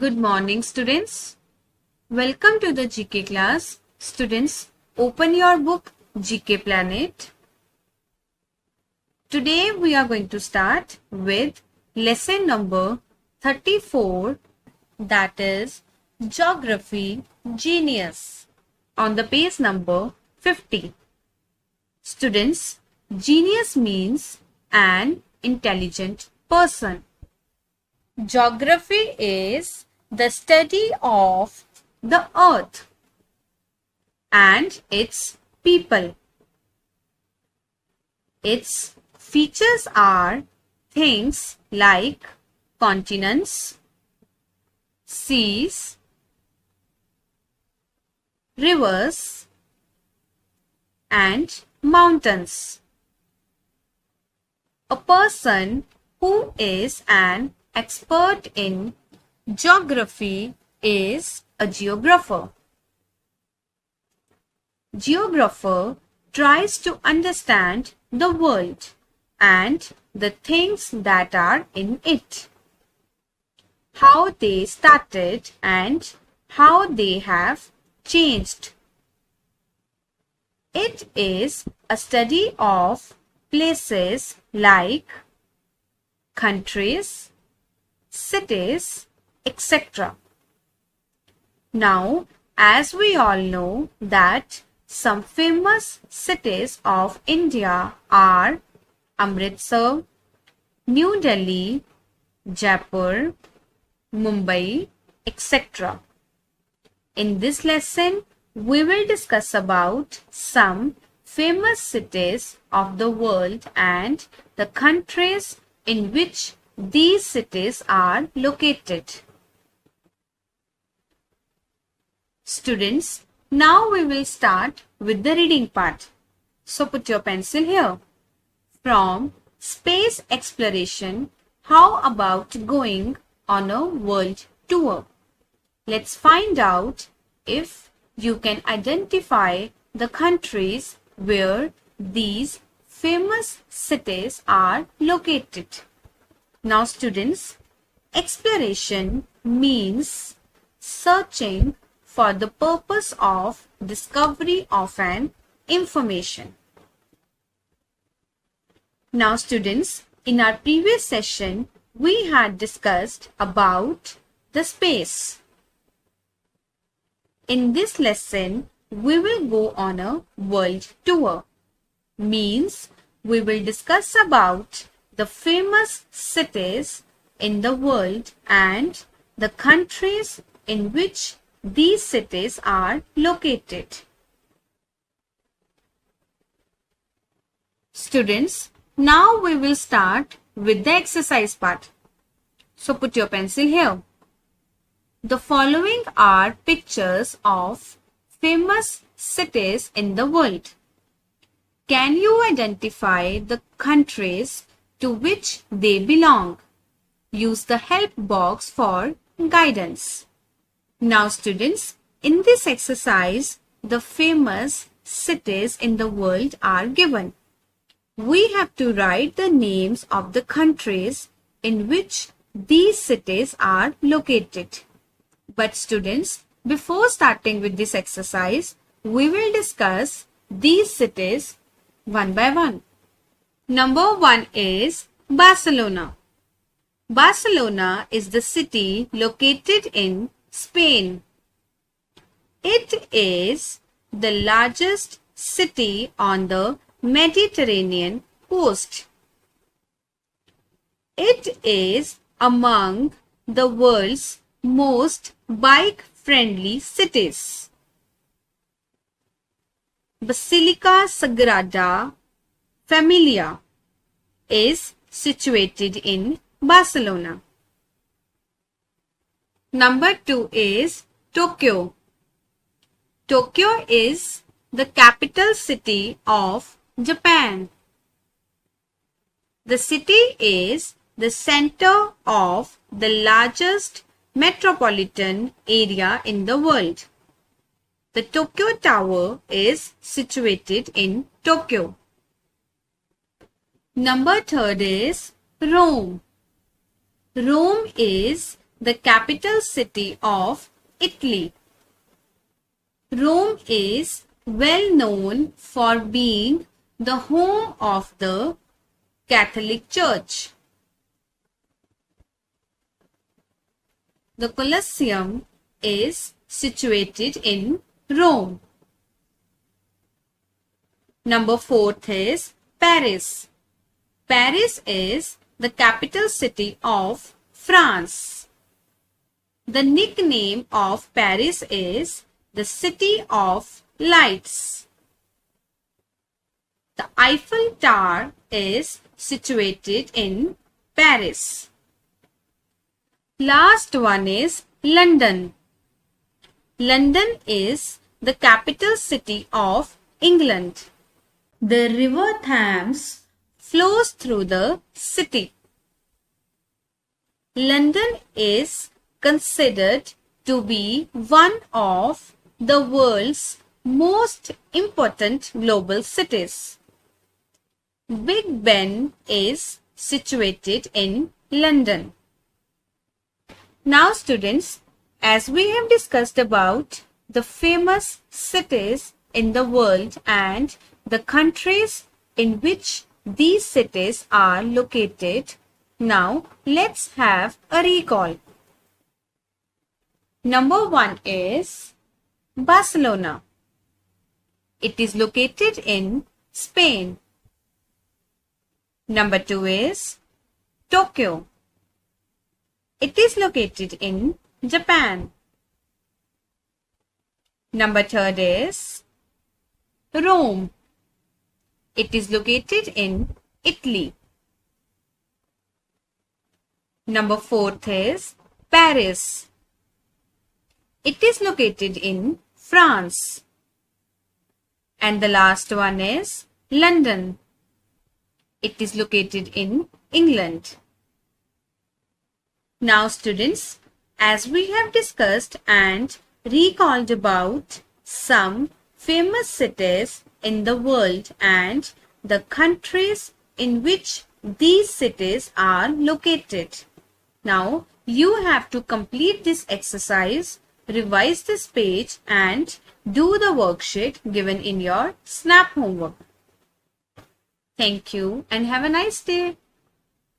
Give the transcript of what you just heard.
Good morning, students. Welcome to the GK class. Students, open your book GK Planet. Today we are going to start with lesson number 34, that is Geography Genius, on the page number 50. Students, genius means an intelligent person. Geography is the study of the earth and its people. Its features are things like continents, seas, rivers, and mountains. A person who is an expert in geography is a geographer. Geographer tries to understand the world and the things that are in it, how they started and how they have changed. It is a study of places like countries, cities, etc. Now, as we all know that some famous cities of India are Amritsar, New Delhi, Jaipur, Mumbai, etc. In this lesson, we will discuss about some famous cities of the world and the countries in which these cities are located. Students, now we will start with the reading part. So put your pencil here. From space exploration, how about going on a world tour? Let's find out if you can identify the countries where these famous cities are located. Now students, exploration means searching for the purpose of discovery of an information. Now students, in our previous session, we had discussed about the space. In this lesson, we will go on a world tour. Means we will discuss about the famous cities in the world and the countries in which these cities are located. Students, now we will start with the exercise part. So put your pencil here. The following are pictures of famous cities in the world. Can you identify the countries to which they belong? Use the help box for guidance. Now students, in this exercise, the famous cities in the world are given. We have to write the names of the countries in which these cities are located. But students, before starting with this exercise, we will discuss these cities one by one. Number 1 is Barcelona. Barcelona is the city located in Spain. It is the largest city on the Mediterranean coast. It is among the world's most bike-friendly cities. Basilica Sagrada Familia is situated in Barcelona. Number 2 is Tokyo. Tokyo is the capital city of Japan. The city is the center of the largest metropolitan area in the world. The Tokyo Tower is situated in Tokyo. Number 3 is Rome. Rome is the capital city of Italy? Rome is well known for being the home of the Catholic Church. The Colosseum is situated in Rome. Number 4 is Paris. Paris is the capital city of France. The nickname of Paris is the City of Lights. The Eiffel Tower is situated in Paris. Last one is London. London is the capital city of England. The River Thames flows through the city. London is considered to be one of the world's most important global cities. Big Ben is situated in London. Now students, as we have discussed about the famous cities in the world and the countries in which these cities are located, now let's have a recall. Number 1 is Barcelona. It is located in Spain. Number 2 is Tokyo. It is located in Japan. Number 3 is Rome. It is located in Italy. Number 4 is Paris. It is located in France. And the last one is London. It is located in England. Now students, as we have discussed and recalled about some famous cities in the world and the countries in which these cities are located. Now you have to complete this exercise, revise this page and do the worksheet given in your SNAP homework. Thank you and have a nice day.